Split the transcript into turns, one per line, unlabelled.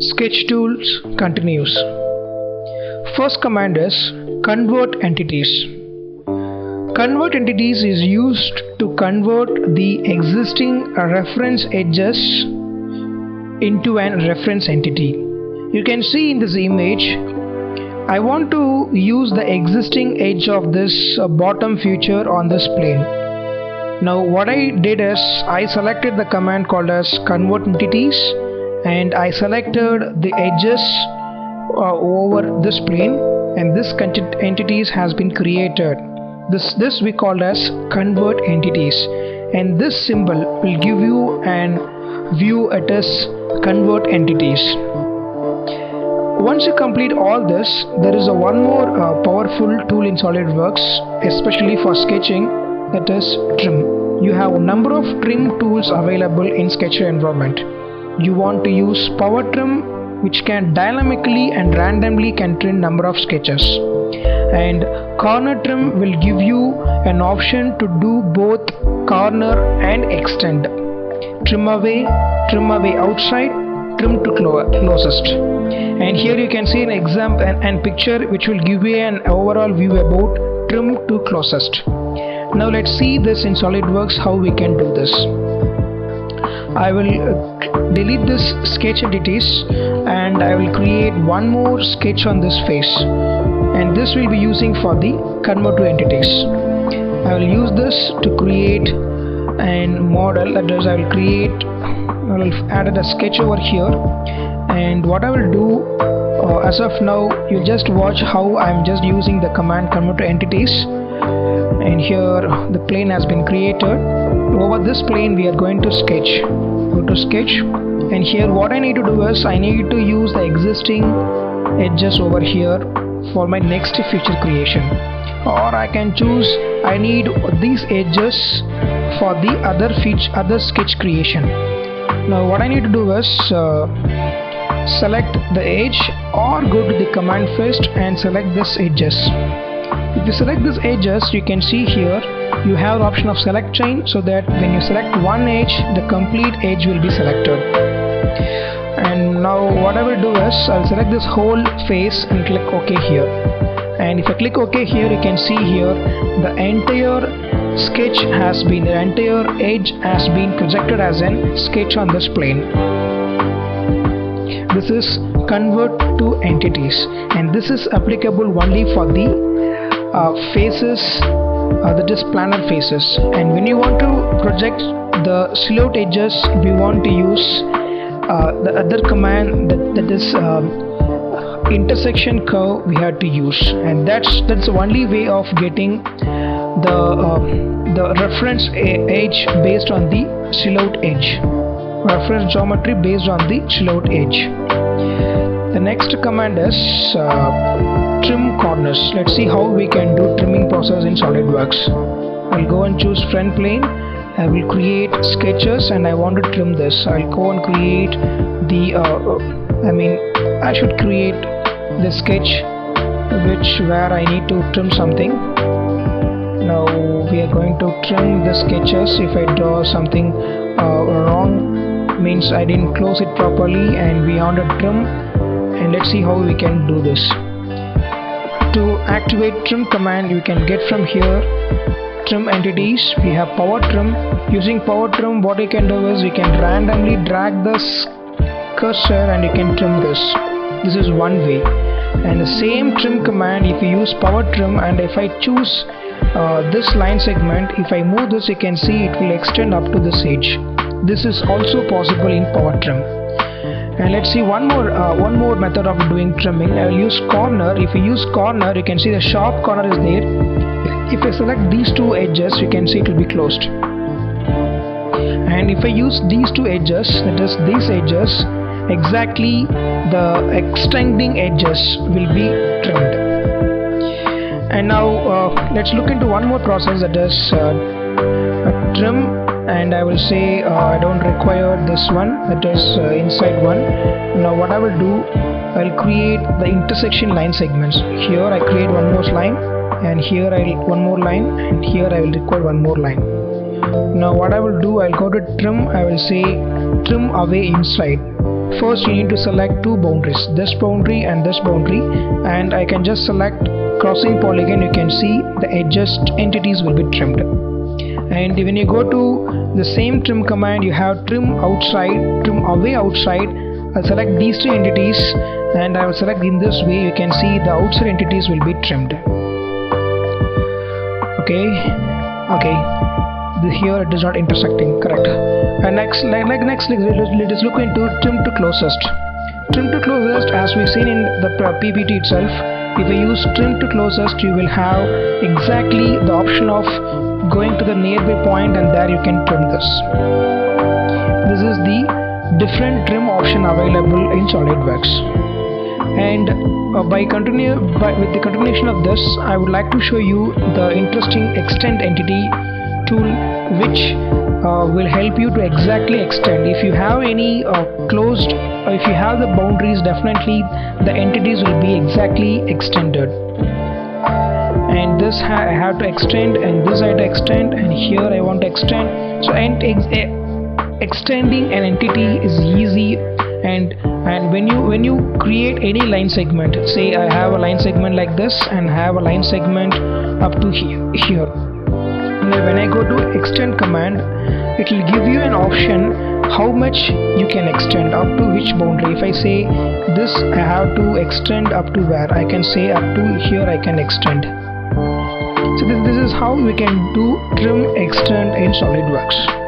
Sketch tools continues. First command is convert entities. Convert entities is used to convert the existing reference edges into an reference entity. You can see in this image, I want to use the existing edge of this bottom feature on this plane. Now what I did is I selected the command called as convert entities and I selected the edges over this plane, and this entities has been created. This we call as convert entities, and this symbol will give you an view it is convert entities. Once you complete all this, there is one more powerful tool in SolidWorks, especially for sketching, that is trim. You have a number of trim tools available in Sketcher environment. You want to use power trim, which can dynamically and randomly can trim number of sketches, and corner trim will give you an option to do both corner and extend, trim away outside, trim to closest. And here you can see an example and picture which will give you an overall view about trim to closest. Now let's see this in SolidWorks how we can do this. I will delete this sketch entities and I will create one more sketch on this face, and this will be using for the convert to entities. I will use this to create a model, that is I will add a sketch over here, and what I will do as of now, you just watch how I am just using the command convert to entities, and here the plane has been created. Over this plane we are going to sketch. Go to sketch, and here what I need to do is I need to use the existing edges over here for my next feature creation, or I can choose I need these edges for the other sketch creation. Now what I need to do is select the edge or go to the command first and select this edges. If you select these edges, you can see here you have the option of select chain, so that when you select one edge, the complete edge will be selected. And now what I will do is I will select this whole face and click OK here. And if I click OK here, you can see here the entire edge has been projected as a sketch on this plane. This is convert to entities, and this is applicable only for the faces, that is planar faces. And when you want to project the silhouette edges, we want to use the other command, that is intersection curve we have to use, and that's the only way of getting the reference edge based on the silhouette edge, reference geometry based on the silhouette edge. The next command is trim corners. Let's see how we can do trimming process in SolidWorks. I'll go and choose front plane. I will create sketches and I want to trim this. I'll go and create the I should create the sketch where I need to trim something. Now we are going to trim the sketches. If I draw something wrong, means I didn't close it properly, and we want to trim. And let's see how we can do this. To activate trim command, you can get from here trim entities. We have power trim. Using power trim, what you can do is you can randomly drag this cursor and you can trim this. This is one way. And the same trim command, if you use power trim, and if I choose this line segment, if I move this, you can see it will extend up to this edge. This is also possible in power trim. And let's see one more method of doing trimming. I will use corner. If you use corner, you can see the sharp corner is there. If I select these two edges, you can see it will be closed. And if I use these two edges, that is these edges, exactly the extending edges will be trimmed. And now let's look into one more process, that is trim. And I will say I don't require this one, that is inside one. Now what I will do, I will create the intersection line segments. Here I create one more line, and here one more line, and here I will require one more line. Now what I will do, I will go to trim. I will say trim away inside. first you need to select two boundaries, this boundary and this boundary, and I can just select crossing polygon. You can see the adjust entities will be trimmed. And when you go to the same trim command, you have trim outside, trim away outside. I'll select these three entities and I will select in this way. You can see the outside entities will be trimmed. Okay, here it is not intersecting, correct. And next let us look into trim to closest. Trim to closest, as we've seen in the PPT itself, if you use trim to closest, you will have exactly the option of going to the nearby point and there you can trim this. This is the different trim option available in SolidWorks. And with the continuation of this, I would like to show you the interesting extend entity tool, which will help you to exactly extend. If you have any closed, if you have the boundaries, definitely the entities will be exactly extended. And this I have to extend, and this I have to extend, and here I want to extend. So extending an entity is easy. And when you create any line segment, say I have a line segment like this and have a line segment up to here. When I go to extend command, it will give you an option how much you can extend, up to which boundary. If I say this I have to extend up to where, I can say up to here I can extend. So this is how we can do trim extend in SolidWorks.